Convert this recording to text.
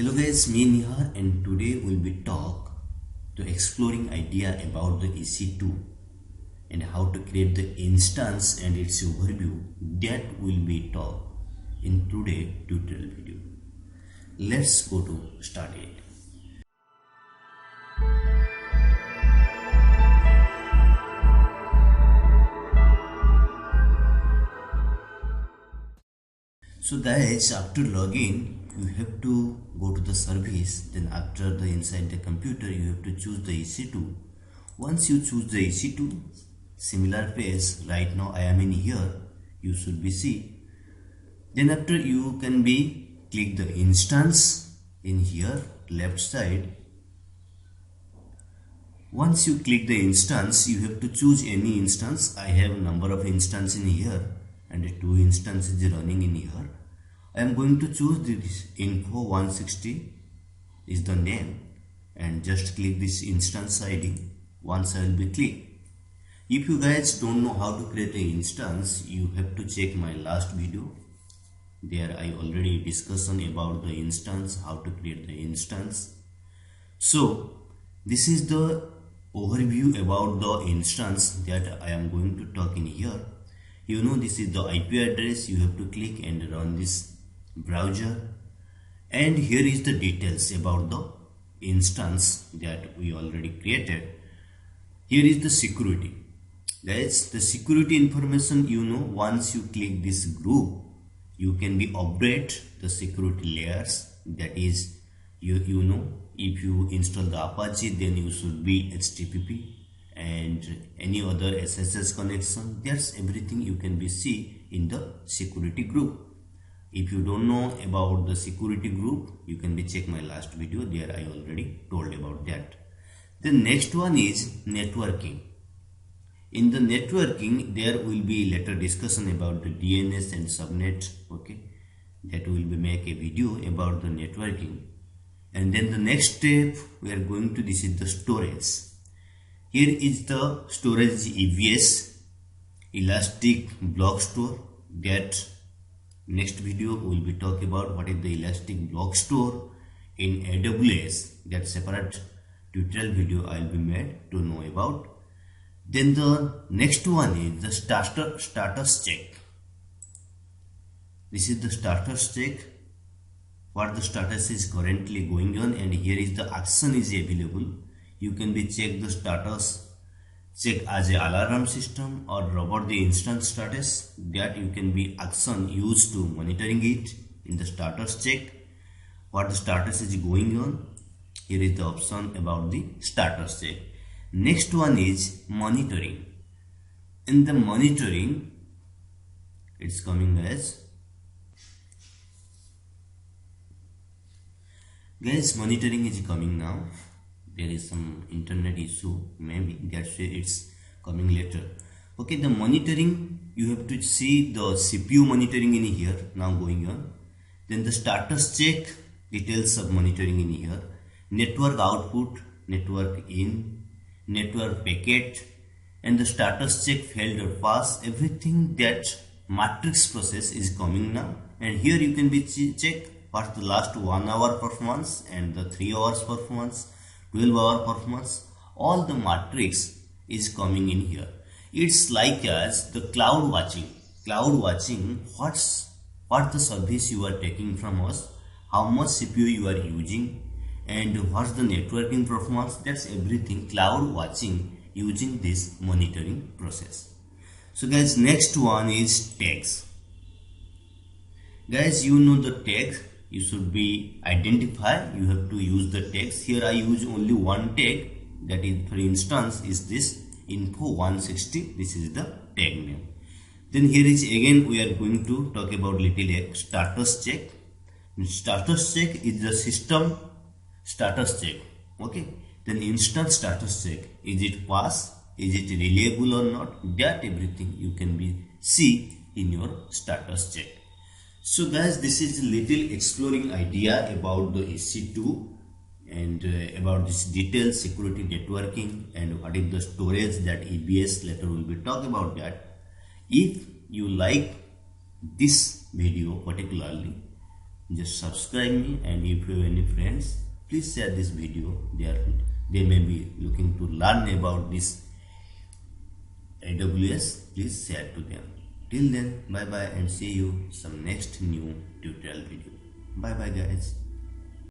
Hello guys, me Nihar, and today we'll be talk to exploring idea about the EC2 and how to create the instance and its overview. That will be talk in today tutorial video. Let's go to start it. So guys, after login, you have to go to the service. Then after the inside the computer, you have to choose the EC2. Once you choose the EC2, similar page. Right now I am in here. You should be see. Then after you can be click the instance in here left side. Once you click the instance, you have to choose any instance. I have number of instance in here and 2 instances running in here. I am going to choose this info 160 is the name and just click this instance ID. Once I will be click. If you guys don't know how to create an instance, you have to check my last video. There I already discussed about the instance, how to create the instance. So this is the overview about the instance that I am going to talk in here. You know, this is the IP address. You have to click and run this browser, and here is the details about the instance that we already created. Here is the security. Guys, the security information, you know, once you click this group, you can be update the security layers. That is, you know, if you install the Apache, then you should be HTTP and any other SSH connection. That's everything you can be see in the security group. If you don't know about the security group, you can be check my last video. There I already told about that. The next one is networking. In the networking, there will be later discussion about the DNS and subnet. Okay, that will be make a video about the networking. And then the next step we are going to, this is the storage. Here is the storage EBS, Elastic Block Store. That next video will be talk about what is the Elastic Block Store in AWS. That separate tutorial video I will be made to know about. Then the next one is the status check. This is the status check. What the status is currently going on, and here is the action is available. You can be check the status check as a alarm system or about the instance status, that you can be action used to monitoring it in the status check. What the status is going on, here is the option about the status check. Next one is monitoring. In the monitoring, it's coming as guys, monitoring is coming now. There is some internet issue, maybe that's why it's coming later. Okay, the monitoring, you have to see the CPU monitoring in here now going on. Then the status check, details of monitoring in here. Network output, network in, network packet, and the status check failed or pass. Everything that matrix process is coming now. And here you can be check what's the last 1 hour performance and the 3 hours performance, 12-hour performance. All the matrix is coming in here. It's like as the cloud watching. Cloud watching, what the service you are taking from us, how much CPU you are using, and what's the networking performance. That's everything cloud watching using this monitoring process. So guys, next one is tags. Guys, you know the tags. You should be identify, you have to use the tags. Here I use only one tag, that is, for instance, is this info 160. This is the tag name. Then here is again we are going to talk about little status check. Status check is the system status check. Okay, then instant status check, is it pass, is it reliable or not, that everything you can be see in your status check. So guys, this is a little exploring idea about the EC2 and about this detailed security networking and what is the storage, that EBS. Later we will be talk about that. If you like this video particularly, just subscribe me, and if you have any friends, please share this video. They may be looking to learn about this AWS. Please share to them. Till then, bye bye, and see you some next new tutorial video. Bye bye guys.